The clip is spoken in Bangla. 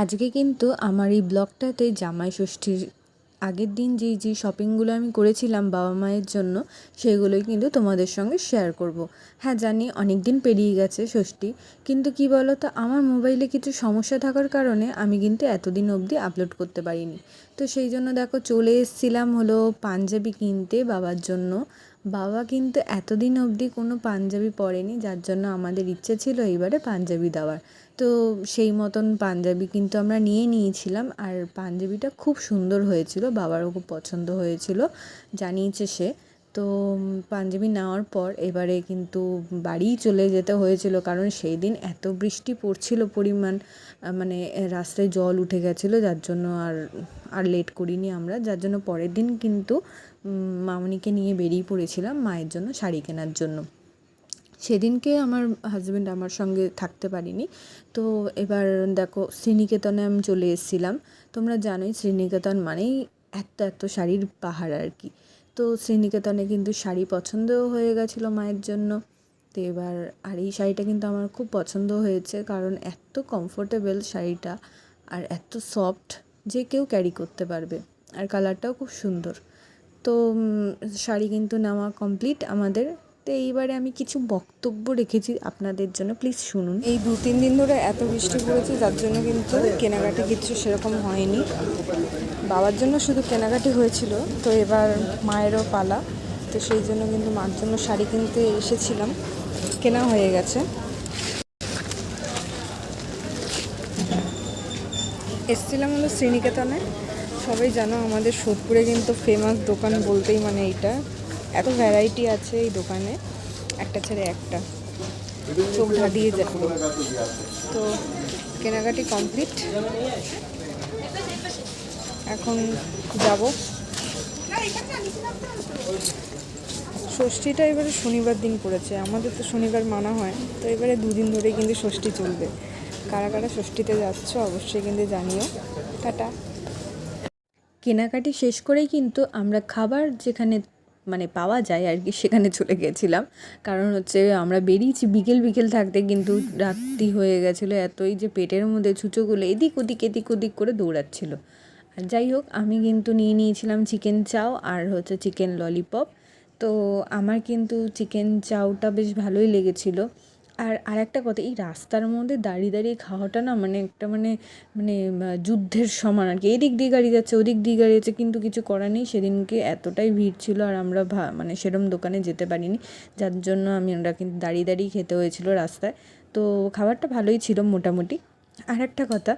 আজকে কিন্তু আমার এই ব্লগটাতে জামাই ষষ্ঠীর আগের দিন যেই শপিংগুলো আমি করেছিলাম বাবা মায়ের জন্য সেগুলোই কিন্তু তোমাদের সঙ্গে শেয়ার করব। হ্যাঁ জানি অনেক দিন পেরিয়ে গেছে ষষ্ঠী, কিন্তু কি বলো তো, আমার মোবাইলে কিছু সমস্যা থাকার কারণে আমি কিন্তু এতদিন অবধি আপলোড করতে পারিনি। তো সেই জন্য দেখো চলে এসেছিলাম হলো পাঞ্জাবি কিনতে বাবার জন্য। বাবা কিন্তু এতদিন অবধি কোনো পাঞ্জাবি পরেনি, যার জন্য আমাদের ইচ্ছে ছিল এইবারে পাঞ্জাবি দেওয়ার। তো সেই মতন পাঞ্জাবি কিন্তু আমরা নিয়ে নিয়েছিলাম, আর পাঞ্জাবিটা খুব সুন্দর হয়েছিল, বাবারও খুব পছন্দ হয়েছিল, জানিয়েছে সে। তো পাঞ্জাবি নেওয়ার পর এবারে কিন্তু বাড়িই চলে যেতে হয়েছিল, কারণ সেই দিন এত বৃষ্টি পড়ছিল পরিমাণ, মানে রাস্তায় জল উঠে গেছিলো, যার জন্য আর লেট করিনি আমরা, যার জন্য পরের দিন কিন্তু মামনিকে নিয়ে বেরিয়ে পড়েছিলাম মায়ের জন্য শাড়ি কেনার জন্য। সেদিনকে আমার হাজব্যান্ড আমার সঙ্গে থাকতে পারিনি। তো এবার দেখো শ্রীনিকেতনে আমি চলে এসেছিলাম। তোমরা জানোই শ্রীনিকেতন মানেই এত শাড়ির পাহাড় আর কি। তো শ্রীনিকেতনে কিন্তু শাড়ি পছন্দও হয়ে গেছিলো মায়ের জন্য। তো এবার আর এই শাড়িটা কিন্তু আমার খুব পছন্দ হয়েছে, কারণ এত কমফোর্টেবল শাড়িটা আর এত সফট যে কেউ ক্যারি করতে পারবে, আর কালারটাও খুব সুন্দর। তো শাড়ি কিন্তু নেওয়া কমপ্লিট আমাদের। তো এইবারে আমি কিছু বক্তব্য রেখেছি আপনাদের জন্য, প্লিজ শুনুন। এই 2-3 দিন ধরে এত বৃষ্টি পড়েছে, যার জন্য কিন্তু কেনাকাটি কিছু সেরকম হয়নি। বাবার জন্য শুধু কেনাকাটি হয়েছিল। তো এবার মায়েরও পালা, তো সেই জন্য কিন্তু মার জন্য শাড়ি কিনতে এসেছিলাম, কেনা হয়ে গেছে। এসেছিলাম হলো শ্রীনিকেতনে। সবাই জানো আমাদের সোদপুরে কিন্তু ফেমাস দোকান বলতেই মানে এইটা, এত ভ্যারাইটি আছে এই দোকানে, একটা ছেড়ে একটা, চোখ ধাঁধিয়ে যায়। তো কেনাকাটি কমপ্লিট, এখন যাব। ষষ্ঠীটা এবারে শনিবার দিন পড়েছে, আমাদের তো শনিবার মানা হয়। তো এবারে 2 দিন ধরেই কিন্তু ষষ্ঠী চলবে। কারা কারা ষষ্ঠীতে যাচ্ছ অবশ্যই কিন্তু জানিও। টাটা। কেনাকাটি শেষ করেই কিন্তু আমরা খাবার যেখানে মানে পাওয়া যায় আর কি সেখানে চলে গেছিলাম, কারণ হচ্ছে আমরা বেরিয়েছি বিকেল থাকতে, কিন্তু রাত্রি হয়ে গেছিলো এতই যে পেটের মধ্যে ছুঁচোগুলো এদিক ওদিক করে দৌড়াচ্ছিলো। আর যাই হোক, আমি কিন্তু নিয়ে নিয়েছিলাম চিকেন চাও আর হচ্ছে চিকেন ললিপপ। তো আমার কিন্তু চিকেন চাউটা বেশ ভালোই লেগেছিলো। আর আরেকটা কথা, এই রাস্তার মধ্যে দাঁড়িয়ে খাওয়াটা না মানে একটা মানে মানে যুদ্ধের সমান আর কি, এদিক দিয়ে গাড়ি যাচ্ছে ওদিক দিয়ে গাড়ি যাচ্ছে, কিন্তু কিছু করার নেই। সেদিনকে এতটাই ভিড় ছিল আর আমরা মানে সেরম দোকানে যেতে পারিনি, যার জন্য আমরা কিন্তু দাঁড়িয়ে খেতে হয়েছিল রাস্তায়। তো খাবারটা ভালোই ছিল মোটামুটি। আর একটা কথা,